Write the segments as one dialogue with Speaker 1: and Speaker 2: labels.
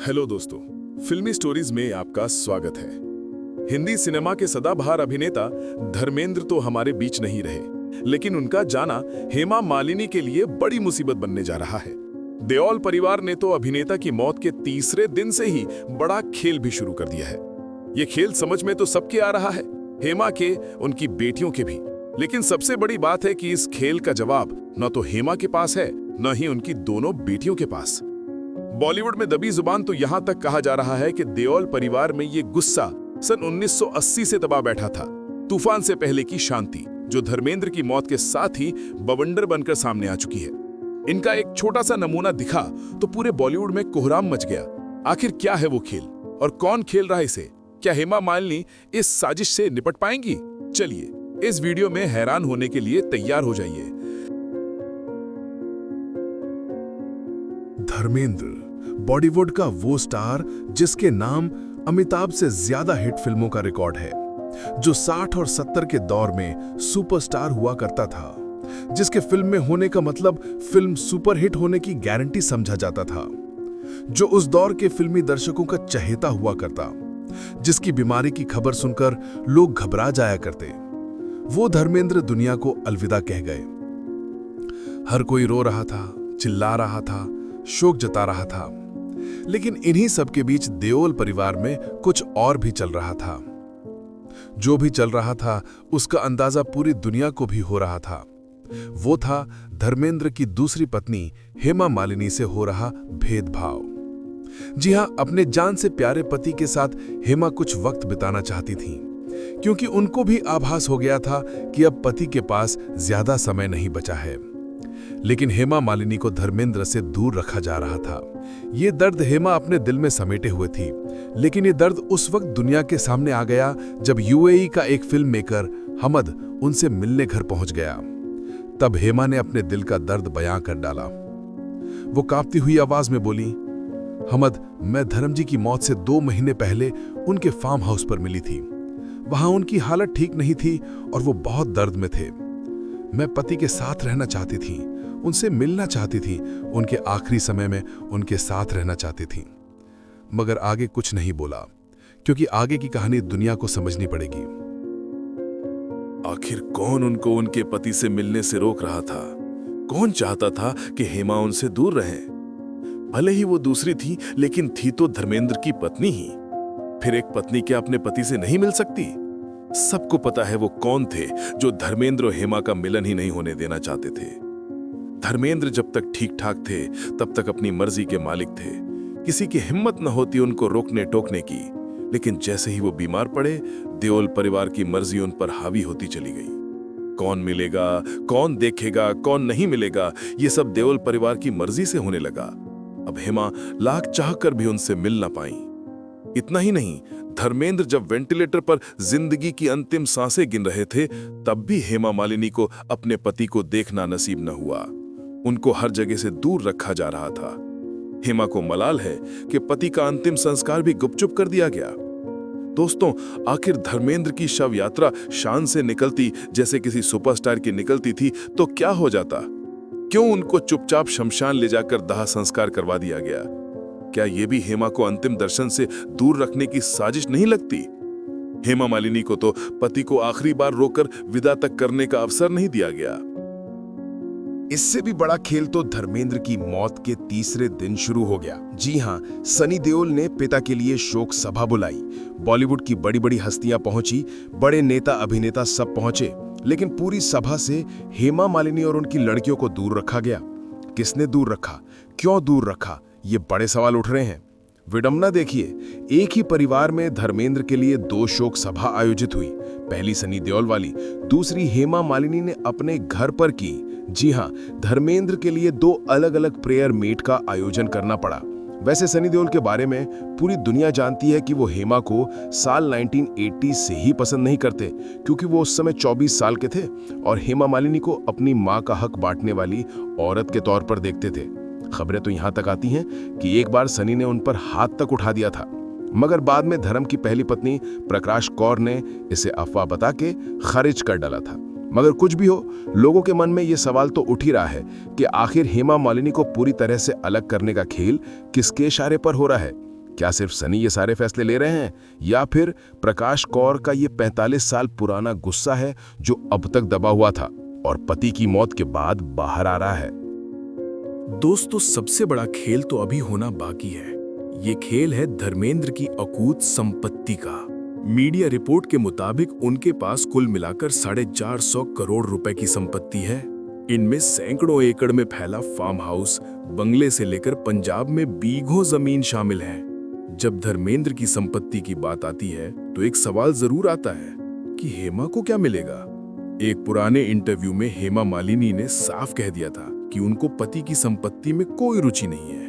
Speaker 1: Hello दोस्तों, फिल्मी stories में आपका स्वागत है। हिंदी सिनेमा के सदाबहार अभिनेता धर्मेंद्र तो हमारे बीच नहीं रहे, लेकिन उनका जाना हेमा मालिनी के लिए बड़ी मुसीबत बनने जा रहा है। देओल परिवार ने तो अभिनेता की मौत के तीसरे दिन से ही बड़ा खेल भी शुरू कर दिया है। ये खेल समझ में तो सबके आ रहा है, हेमा के, उनकी बेटियों के भी। लेकिन सबसे बड़ी बात है कि इस खेल का जवाब न तो हेमा के पास है, न ही उनकी दोनों बेटियों के पास। बॉलीवुड में दबी जुबान तो यहां तक कहा जा रहा है कि देओल परिवार में ये गुस्सा सन 1980 से दबा बैठा था, तूफान से पहले की शांति, जो धर्मेंद्र की मौत के साथ ही बवंडर बनकर सामने आ चुकी है। इनका एक छोटा सा नमूना दिखा तो पूरे बॉलीवुड में कोहराम मच गया। आखिर क्या है वो खेल और कौन खेल रहा है इसे? क्या हेमा मालिनी इस साजिश से निपट पाएंगी? चलिए इस वीडियो में हैरान होने के लिए तैयार हो जाइए।
Speaker 2: धर्मेंद्र बॉलीवुड का वो स्टार जिसके नाम अमिताभ से ज्यादा हिट फिल्मों का रिकॉर्ड है, जो 60 और 70 के दौर में सुपरस्टार हुआ करता था, जिसके फिल्म में होने का मतलब फिल्म सुपरहिट होने की गारंटी समझा जाता था, जो उस दौर के फिल्मी दर्शकों का चहेता हुआ करता, जिसकी बीमारी की खबर सुनकर लोग घबरा जाया करते। वो धर्मेंद्र दुनिया को अलविदा कह गए। हर कोई रो रहा था, चिल्ला रहा था, शोक जता रहा था, लेकिन इन्हीं सब के बीच देओल परिवार में कुछ और भी चल रहा था। जो भी चल रहा था उसका अंदाजा पूरी दुनिया को भी हो रहा था। वो था धर्मेंद्र की दूसरी पत्नी हेमा मालिनी से हो रहा भेदभाव। जी हां, अपने जान से प्यारे पति के साथ हेमा कुछ वक्त बिताना चाहती थी, क्योंकि उनको भी आभास हो गया था कि अब पति के पास ज्यादा समय नहीं बचा है। लेकिन हेमा मालिनी को धर्मेंद्र से दूर रखा जा रहा था। ये दर्द हेमा अपने दिल में समेटे हुए थी, लेकिन ये दर्द उस वक्त दुनिया के सामने आ गया जब यूएई का एक फिल्म मेकर हमद उनसे मिलने घर पहुंच गया। तब हेमा ने अपने दिल का दर्द बयां कर डाला। वो कांपती हुई आवाज में बोली, हमद, मैं धर्म जी की मौत से 2 महीने पहले उनके फार्म हाउस पर मिली थी। वहां उनकी हालत ठीक नहीं थी और वो बहुत दर्द में थे। मैं पति के साथ रहना चाहती थी, उनसे मिलना चाहती थी, उनके आखिरी समय में उनके साथ रहना चाहती थी। मगर आगे कुछ नहीं बोला, क्योंकि आगे की कहानी दुनिया को समझनी पड़ेगी।
Speaker 1: आखिर कौन उनको उनके पति से मिलने से रोक रहा था? कौन चाहता था कि हेमा उनसे दूर रहे? भले ही वो दूसरी थी, लेकिन थी तो धर्मेंद्र की पत्नी ही। फिर एक पत्नी क्या अपने पति से नहीं मिल सकती? सबको पता है वो कौन थे जो धर्मेंद्र और हेमा का मिलन ही नहीं होने देना चाहते थे। धर्मेंद्र जब तक ठीक ठाक थे तब तक अपनी मर्जी के मालिक थे। किसी की हिम्मत न होती उनको रोकने टोकने की, लेकिन जैसे ही वो बीमार पड़े, देओल परिवार की मर्जी उन पर हावी होती चली गई। कौन मिलेगा, कौन देखेगा, कौन नहीं मिलेगा, ये सब देओल परिवार की मर्जी से होने लगा। अब हेमा लाख चाहकर भी उनसे मिल ना पाई। इतना ही नहीं, धर्मेंद्र जब वेंटिलेटर पर जिंदगी की अंतिम सांसें गिन रहे थे, तब भी हेमा मालिनी को अपने पति को देखना नसीब न हुआ। उनको हर जगह से दूर रखा जा रहा था। हेमा को मलाल है कि पति का अंतिम संस्कार भी गुपचुप कर दिया गया। दोस्तों, आखिर धर्मेंद्र की शव यात्रा शान से निकलती जैसे किसी सुपरस्टार की निकलती थी तो क्या हो जाता? क्यों उनको चुपचाप शमशान ले जाकर दाह संस्कार करवा दिया गया? क्या यह भी हेमा को अंतिम दर्शन से दूर रखने की साजिश नहीं लगती? हेमा मालिनी को तो पति को आखिरी बार रोकर विदा तक करने का अवसर नहीं दिया गया।
Speaker 3: इससे भी बड़ा खेल तो धर्मेंद्र की मौत के तीसरे दिन शुरू हो गया। जी हां, सनी देओल ने पिता के लिए शोक सभा बुलाई। बॉलीवुड की बड़ी बड़ी हस्तियां पहुंची, बड़े नेता अभिनेता सब पहुंचे, लेकिन पूरी सभा से हेमा मालिनी और उनकी लड़कियों को दूर रखा गया। किसने दूर रखा, क्यों दूर रखा, ये बड़े सवाल उठ रहे हैं। विडंबना देखिए, एक ही परिवार में धर्मेंद्र के लिए 2 शोक सभा आयोजित हुई। पहली सनी देओल वाली, दूसरी हेमा मालिनी ने अपने घर पर की। जी हां, धर्मेंद्र के लिए 2 अलग अलग प्रेयर मीट का आयोजन करना पड़ा। वैसे सनी देओल के बारे में पूरी दुनिया जानती है कि वो हेमा को साल 1980 से ही पसंद नहीं करते, क्योंकि वो उस समय 24 साल के थे और हेमा मालिनी को अपनी मां का हक बांटने वाली औरत के तौर पर देखते थे। खबरें तो यहां तक आती हैं कि एक बार सनी ने उन पर हाथ तक उठा दिया था, मगर बाद में धर्म की पहली पत्नी प्रकाश कौर ने इसे अफवाह बता के खारिज कर डाला था। मगर कुछ भी हो, लोगों के मन में यह सवाल तो उठ ही रहा है कि आखिर हेमा मालिनी को पूरी तरह से अलग करने का खेल किसके इशारे पर हो रहा है। क्या सिर्फ सनी ये सारे फैसले ले रहे हैं या फिर प्रकाश कौर का ये 45 साल पुराना गुस्सा है जो अब तक दबा हुआ था और पति की मौत के बाद बाहर आ रहा है?
Speaker 1: दोस्तों, सबसे बड़ा खेल तो अभी होना बाकी है। ये खेल है धर्मेंद्र की अकूत संपत्ति का। मीडिया रिपोर्ट के मुताबिक उनके पास कुल मिलाकर 450 करोड़ रुपए की संपत्ति है। इनमें सैकड़ों एकड़ में फैला फार्म हाउस, बंगले से लेकर पंजाब में बीघों जमीन शामिल है। जब धर्मेंद्र की संपत्ति की बात आती है तो एक सवाल जरूर आता है कि हेमा को क्या मिलेगा। एक पुराने इंटरव्यू में हेमा मालिनी ने साफ कह दिया था कि उनको पति की संपत्ति में कोई रुचि नहीं है।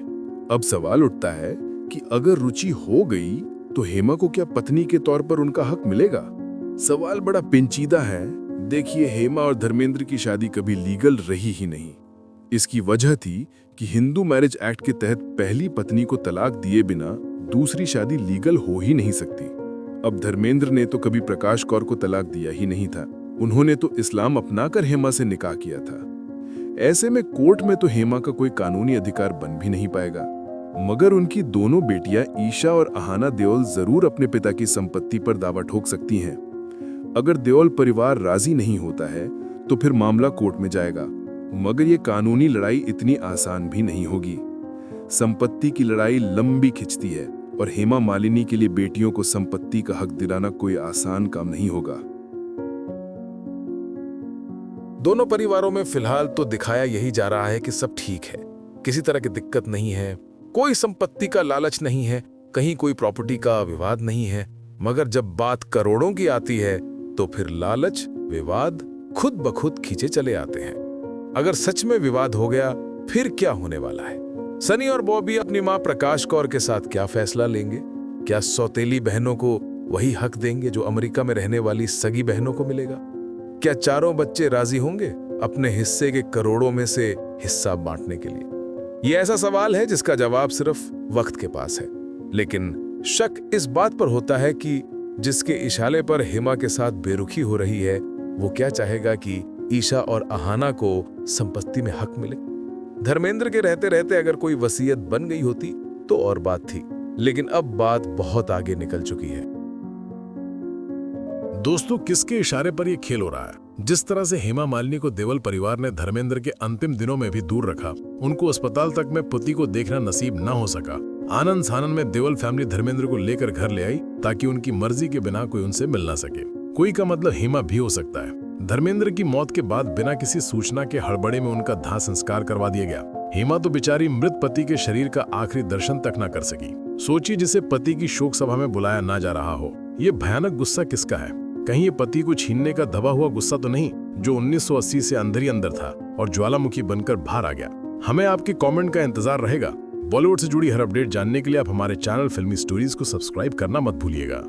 Speaker 1: अब सवाल उठता है कि अगर रुचि हो गई तो हेमा को क्या पत्नी के तौर पर उनका हक मिलेगा? सवाल बड़ा पेचीदा है। देखिए, हेमा और धर्मेंद्र की शादी कभी लीगल रही ही नहीं। इसकी वजह थी कि हिंदू मैरिज एक्ट के तहत पहली पत्नी को तलाक दिए बिना दूसरी शादी लीगल हो ही नहीं सकती। अब धर्मेंद्र ने तो कभी प्रकाश कौर को तलाक दिया ही नहीं था। उन्होंने तो इस्लाम अपनाकर हेमा से निकाह किया था। ऐसे में कोर्ट में तो हेमा का कोई कानूनी अधिकार बन भी नहीं पाएगा। मगर उनकी दोनों बेटियां ईशा और अहाना देओल जरूर अपने पिता की संपत्ति पर दावा ठोक सकती हैं। अगर देओल परिवार राजी नहीं होता है तो फिर मामला कोर्ट में जाएगा। मगर ये कानूनी लड़ाई इतनी आसान भी नहीं होगी। संपत्ति की लड़ाई लंबी खिंचती है और हेमा मालिनी के लिए बेटियों को संपत्ति का हक दिलाना कोई आसान काम नहीं होगा।
Speaker 4: दोनों परिवारों में फिलहाल तो दिखाया यही जा रहा है कि सब ठीक है, किसी तरह की दिक्कत नहीं है, कोई संपत्ति का लालच नहीं है, कहीं कोई प्रॉपर्टी का विवाद नहीं है। मगर जब बात करोड़ों की आती है तो फिर लालच, विवाद खुद ब खुद खींचे चले आते हैं। अगर सच में विवाद हो गया फिर क्या होने वाला है? सनी और बॉबी अपनी मां प्रकाश कौर के साथ क्या फैसला लेंगे? क्या सौतेली बहनों को वही हक देंगे जो अमेरिका में रहने वाली सगी बहनों को मिलेगा? क्या चारों बच्चे राजी होंगे अपने हिस्से के करोड़ों में से हिस्सा बांटने के लिए? ये ऐसा सवाल है जिसका जवाब सिर्फ वक्त के पास है। लेकिन शक इस बात पर होता है कि जिसके इशारे पर हेमा के साथ बेरुखी हो रही है वो क्या चाहेगा कि ईशा और अहाना को संपत्ति में हक मिले? धर्मेंद्र के रहते रहते अगर कोई वसीयत बन गई होती तो और बात थी, लेकिन अब बात बहुत आगे निकल चुकी है।
Speaker 2: दोस्तों, किसके इशारे पर यह खेल हो रहा है? जिस तरह से हेमा मालिनी को देओल परिवार ने धर्मेंद्र के अंतिम दिनों में भी दूर रखा, उनको अस्पताल तक में पति को देखना नसीब न हो सका। आनंद सानंद में देओल फैमिली धर्मेंद्र को लेकर घर ले आई ताकि उनकी मर्जी के बिना कोई उनसे मिल ना सके। कोई का मतलब हेमा भी हो सकता है। धर्मेंद्र की मौत के बाद बिना किसी सूचना के हड़बड़ी में उनका दाह संस्कार करवा दिया गया। हेमा तो बेचारी मृत पति के शरीर का आखिरी दर्शन तक न कर सकी। सोचिए, जिसे पति की शोक सभा में बुलाया ना जा रहा हो। ये भयानक गुस्सा किसका है? कहीं ये पति को छीनने का दबा हुआ गुस्सा तो नहीं जो 1980 से अंदर ही अंदर था और ज्वालामुखी बनकर बाहर आ गया? हमें आपके कमेंट का इंतजार रहेगा। बॉलीवुड से जुड़ी हर अपडेट जानने के लिए आप हमारे चैनल फिल्मी स्टोरीज को सब्सक्राइब करना मत भूलिएगा।